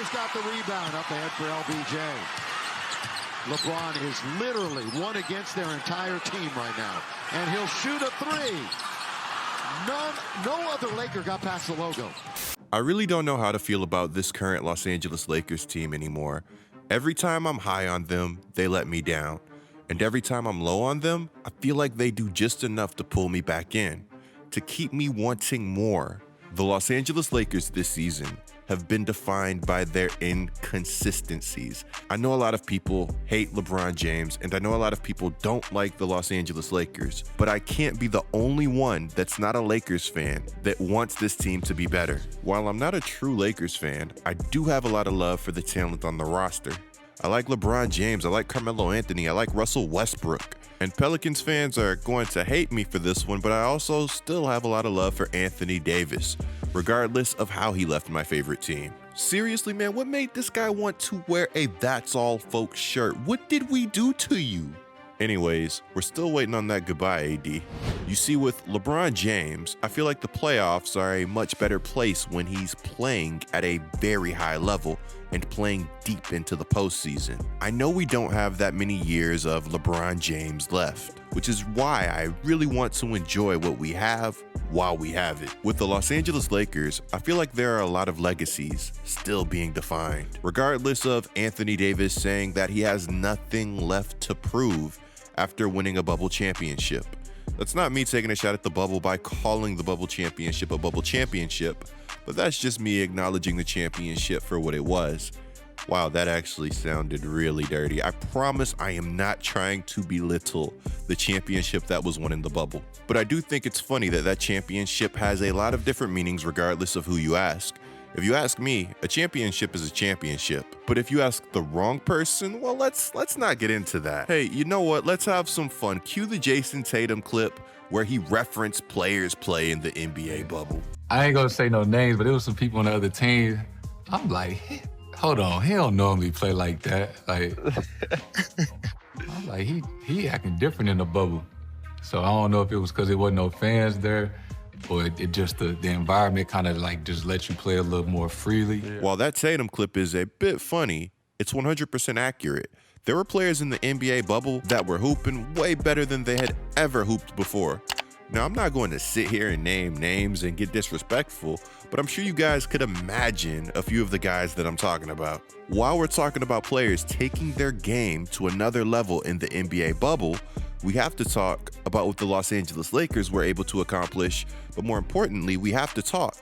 Curry's got the rebound up ahead for LBJ. LeBron is literally one against their entire team right now. And he'll shoot a three. No other Laker got past the logo. I really don't know how to feel about this current Los Angeles Lakers team anymore. Every time I'm high on them, they let me down. And every time I'm low on them, I feel like they do just enough to pull me back in, to keep me wanting more. The Los Angeles Lakers this season have been defined by their inconsistencies. I know a lot of people hate LeBron James, and I know a lot of people don't like the Los Angeles Lakers, but I can't be the only one that's not a Lakers fan that wants this team to be better. While I'm not a true Lakers fan, I do have a lot of love for the talent on the roster. I like LeBron James, I like Carmelo Anthony, I like Russell Westbrook. And Pelicans fans are going to hate me for this one, but I also still have a lot of love for Anthony Davis, regardless of how he left my favorite team. Seriously, man, what made this guy want to wear a That's All Folks shirt? What did we do to you? Anyways, we're still waiting on that goodbye, AD. You see, with LeBron James, I feel like the playoffs are a much better place when he's playing at a very high level and playing deep into the postseason. I know we don't have that many years of LeBron James left, which is why I really want to enjoy what we have while we have it. With the Los Angeles Lakers, I feel like there are a lot of legacies still being defined. Regardless of Anthony Davis saying that he has nothing left to prove after winning a bubble championship. That's not me taking a shot at the bubble by calling the bubble championship a bubble championship, but that's just me acknowledging the championship for what it was. Wow, that actually sounded really dirty. I promise I am not trying to belittle the championship that was won in the bubble. But I do think it's funny that that championship has a lot of different meanings regardless of who you ask. If you ask me, a championship is a championship. But if you ask the wrong person, well, let's not get into that. Hey, you know what? Let's have some fun. Cue the Jason Tatum clip where he referenced players play in the NBA bubble. I ain't gonna say no names, but there was some people on the other team. I'm like, hold on, he don't normally play like that. Like, I'm like, he acting different in the bubble. So I don't know if it was because there wasn't no fans there, or it just the environment kind of like just let you play a little more freely. Yeah. While that Tatum clip is a bit funny, it's 100% accurate. There were players in the NBA bubble that were hooping way better than they had ever hooped before. Now, I'm not going to sit here and name names and get disrespectful, but I'm sure you guys could imagine a few of the guys that I'm talking about. While we're talking about players taking their game to another level in the NBA bubble, we have to talk about what the Los Angeles Lakers were able to accomplish, but more importantly, we have to talk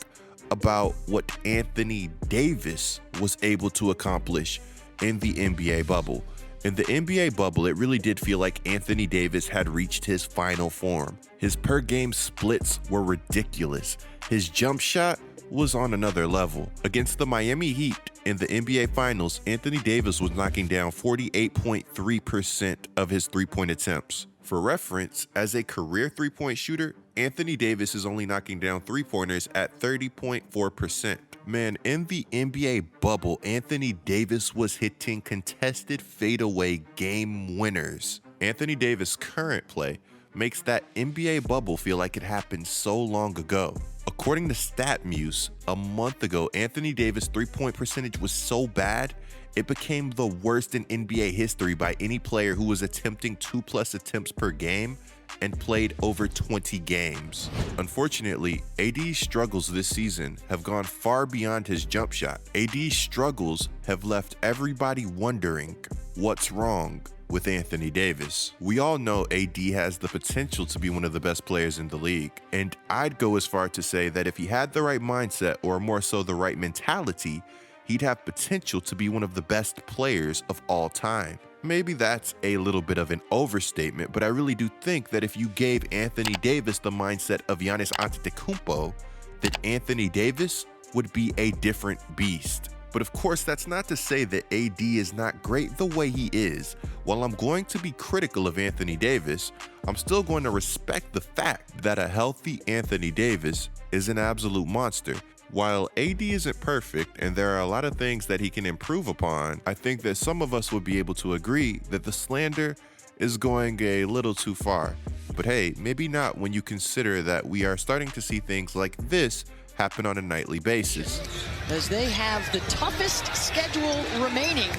about what Anthony Davis was able to accomplish in the NBA bubble. In the NBA bubble, it really did feel like Anthony Davis had reached his final form. His per-game splits were ridiculous. His jump shot was on another level. Against the Miami Heat in the NBA Finals, Anthony Davis was knocking down 48.3% of his three-point attempts. For reference, as a career three-point shooter, Anthony Davis is only knocking down three-pointers at 30.4%. Man, in the NBA bubble, Anthony Davis was hitting contested fadeaway game winners. Anthony Davis' current play makes that NBA bubble feel like it happened so long ago. According to StatMuse, a month ago, Anthony Davis' three-point percentage was so bad, it became the worst in NBA history by any player who was attempting 2+ attempts per game and played over 20 games. Unfortunately, AD's struggles this season have gone far beyond his jump shot. AD's struggles have left everybody wondering what's wrong with Anthony Davis. We all know AD has the potential to be one of the best players in the league, and I'd go as far to say that if he had the right mindset, or more so the right mentality, he'd have potential to be one of the best players of all time. Maybe that's a little bit of an overstatement, but I really do think that if you gave Anthony Davis the mindset of Giannis Antetokounmpo, that Anthony Davis would be a different beast. But of course, that's not to say that AD is not great the way he is. While I'm going to be critical of Anthony Davis, I'm still going to respect the fact that a healthy Anthony Davis is an absolute monster. While AD isn't perfect and there are a lot of things that he can improve upon, I think that some of us would be able to agree that the slander is going a little too far. But hey, maybe not when you consider that we are starting to see things like this happen on a nightly basis. As they have the toughest schedule remaining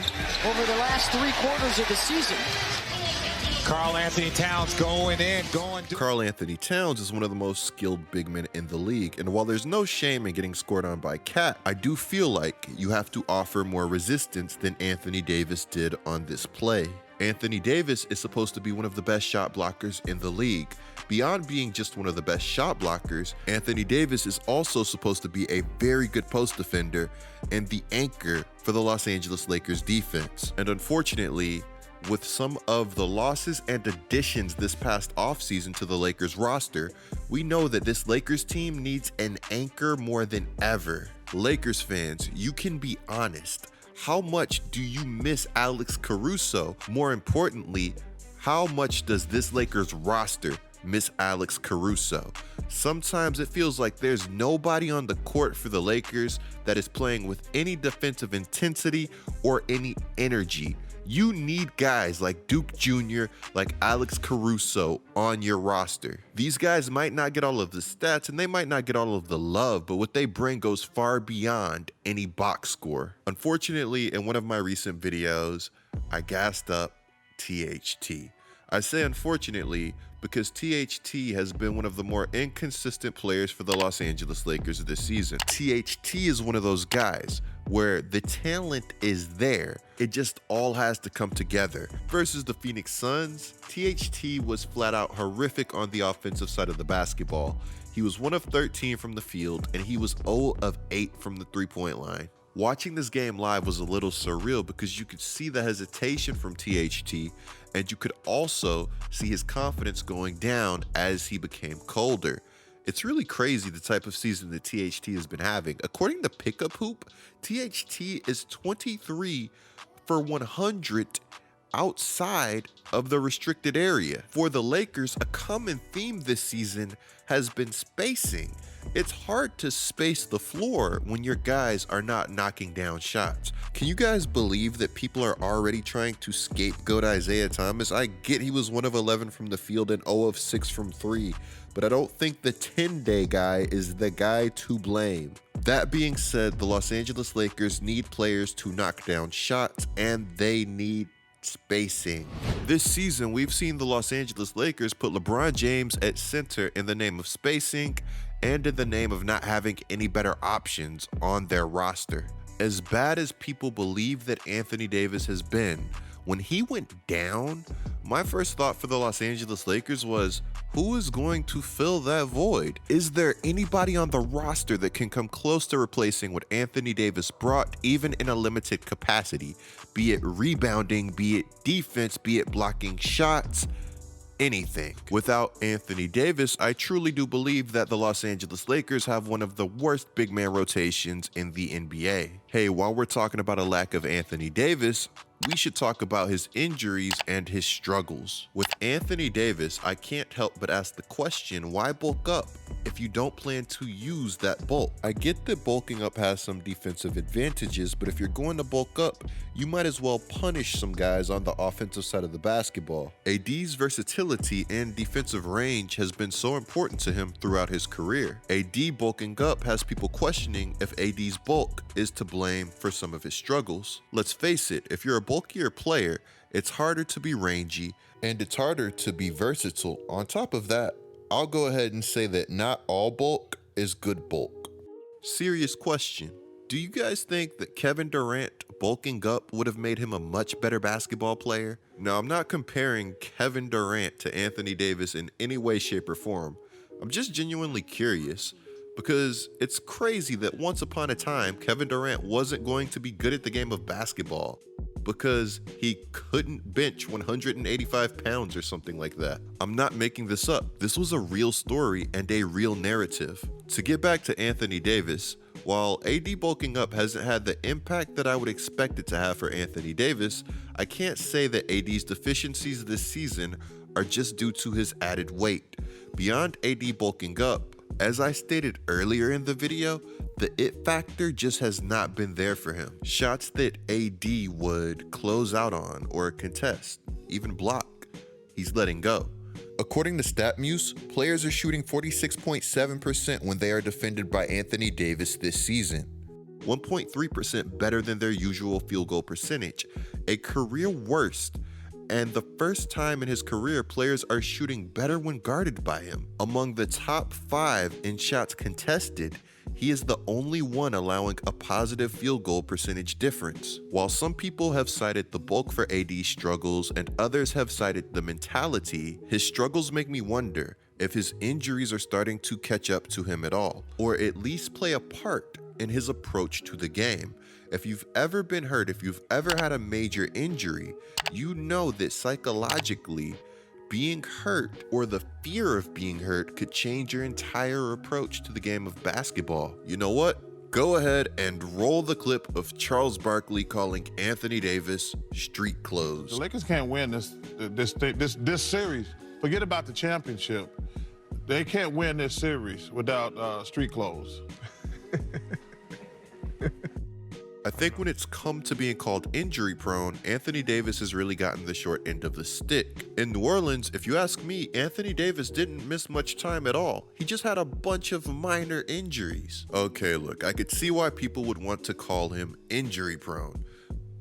over the last 3 quarters of the season. Karl Anthony Towns going in, Karl Anthony Towns is one of the most skilled big men in the league, and while there's no shame in getting scored on by Cat, I do feel like you have to offer more resistance than Anthony Davis did on this play. Anthony Davis is supposed to be one of the best shot blockers in the league. Beyond being just one of the best shot blockers, Anthony Davis is also supposed to be a very good post defender and the anchor for the Los Angeles Lakers defense. And unfortunately, with some of the losses and additions this past offseason to the Lakers roster, we know that this Lakers team needs an anchor more than ever. Lakers fans, you can be honest. How much do you miss Alex Caruso? More importantly, how much does this Lakers roster miss Alex Caruso? Sometimes it feels like there's nobody on the court for the Lakers that is playing with any defensive intensity or any energy. You need guys like Duke Jr., like Alex Caruso on your roster. These guys might not get all of the stats and they might not get all of the love, but what they bring goes far beyond any box score. Unfortunately, in one of my recent videos, I gassed up THT. I say unfortunately because THT has been one of the more inconsistent players for the Los Angeles Lakers this season. THT is one of those guys where the talent is there. It just all has to come together. Versus the Phoenix Suns, THT was flat out horrific on the offensive side of the basketball. He was 1 of 13 from the field and he was 0 of 8 from the three-point line. Watching this game live was a little surreal because you could see the hesitation from THT and you could also see his confidence going down as he became colder. It's really crazy the type of season that THT has been having. According to Pickup Hoop, THT is 23 for 100 outside of the restricted area. For the Lakers, a common theme this season has been spacing. It's hard to space the floor when your guys are not knocking down shots. Can you guys believe that people are already trying to scapegoat Isaiah Thomas? I get he was 1 of 11 from the field and 0 of 6 from 3, but I don't think the 10-day guy is the guy to blame. That being said, the Los Angeles Lakers need players to knock down shots and they need spacing. This season, we've seen the Los Angeles Lakers put LeBron James at center in the name of spacing and in the name of not having any better options on their roster. As bad as people believe that Anthony Davis has been, when he went down, my first thought for the Los Angeles Lakers was, who is going to fill that void? Is there anybody on the roster that can come close to replacing what Anthony Davis brought, even in a limited capacity? Be it rebounding, be it defense, be it blocking shots, anything. Without Anthony Davis, I truly do believe that the Los Angeles Lakers have one of the worst big man rotations in the NBA. Hey, while we're talking about a lack of Anthony Davis, we should talk about his injuries and his struggles. With Anthony Davis, I can't help but ask the question, why bulk up if you don't plan to use that bulk? I get that bulking up has some defensive advantages, but if you're going to bulk up, you might as well punish some guys on the offensive side of the basketball. AD's versatility and defensive range has been so important to him throughout his career. AD bulking up has people questioning if AD's bulk is to blame for some of his struggles. Let's face it, if you're a bulkier player, it's harder to be rangy and it's harder to be versatile. On top of that, I'll go ahead and say that not all bulk is good bulk. Serious question. Do you guys think that Kevin Durant bulking up would have made him a much better basketball player? Now, I'm not comparing Kevin Durant to Anthony Davis in any way, shape, or form. I'm just genuinely curious because it's crazy that once upon a time, Kevin Durant wasn't going to be good at the game of basketball because he couldn't bench 185 pounds or something like that. I'm not making this up. This was a real story and a real narrative. To get back to Anthony Davis, while AD bulking up hasn't had the impact that I would expect it to have for Anthony Davis, I can't say that AD's deficiencies this season are just due to his added weight. Beyond AD bulking up, as I stated earlier in the video, the it factor just has not been there for him. Shots that AD would close out on or contest, even block, he's letting go. According to StatMuse, players are shooting 46.7% when they are defended by Anthony Davis this season, 1.3% better than their usual field goal percentage, a career worst, and the first time in his career players are shooting better when guarded by him. Among the top 5 in shots contested, he is the only one allowing a positive field goal percentage difference. While some people have cited the bulk for AD's struggles and others have cited the mentality, his struggles make me wonder if his injuries are starting to catch up to him at all, or at least play a part in his approach to the game. If you've ever been hurt, if you've ever had a major injury, you know that psychologically, being hurt or the fear of being hurt could change your entire approach to the game of basketball. You know what? Go ahead and roll the clip of Charles Barkley calling Anthony Davis street clothes. The Lakers can't win this series. Forget about the championship. They can't win this series without street clothes. I think when it's come to being called injury prone, Anthony Davis has really gotten the short end of the stick. In New Orleans, if you ask me, Anthony Davis didn't miss much time at all. He just had a bunch of minor injuries. Okay, look, I could see why people would want to call him injury prone.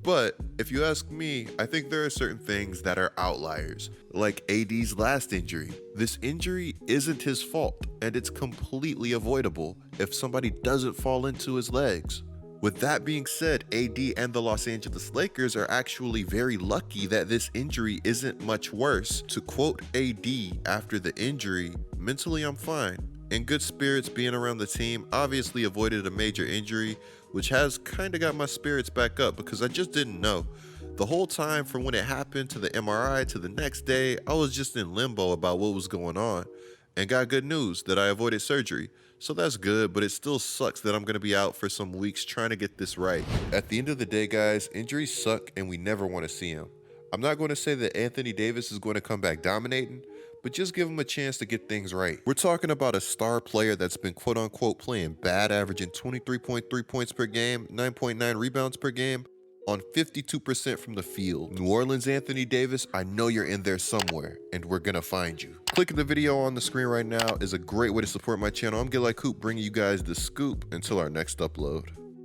But if you ask me, I think there are certain things that are outliers, like AD's last injury. This injury isn't his fault, and it's completely avoidable if somebody doesn't fall into his legs. With that being said, AD and the Los Angeles Lakers are actually very lucky that this injury isn't much worse. To quote AD after the injury, "Mentally I'm fine. In good spirits being around the team, obviously avoided a major injury, which has kind of got my spirits back up because I just didn't know. The whole time from when it happened to the MRI to the next day, I was just in limbo about what was going on and got good news that I avoided surgery. So that's good, but it still sucks that I'm going to be out for some weeks trying to get this right." At the end of the day, guys, injuries suck and we never want to see them. I'm not going to say that Anthony Davis is going to come back dominating, but just give him a chance to get things right. We're talking about a star player that's been quote unquote playing bad, averaging 23.3 points per game, 9.9 rebounds per game, on 52% from the field. New Orleans Anthony Davis, I know you're in there somewhere, and we're gonna find you. Clicking the video on the screen right now is a great way to support my channel. I'm GETLIKECOOP, bringing you guys the scoop until our next upload.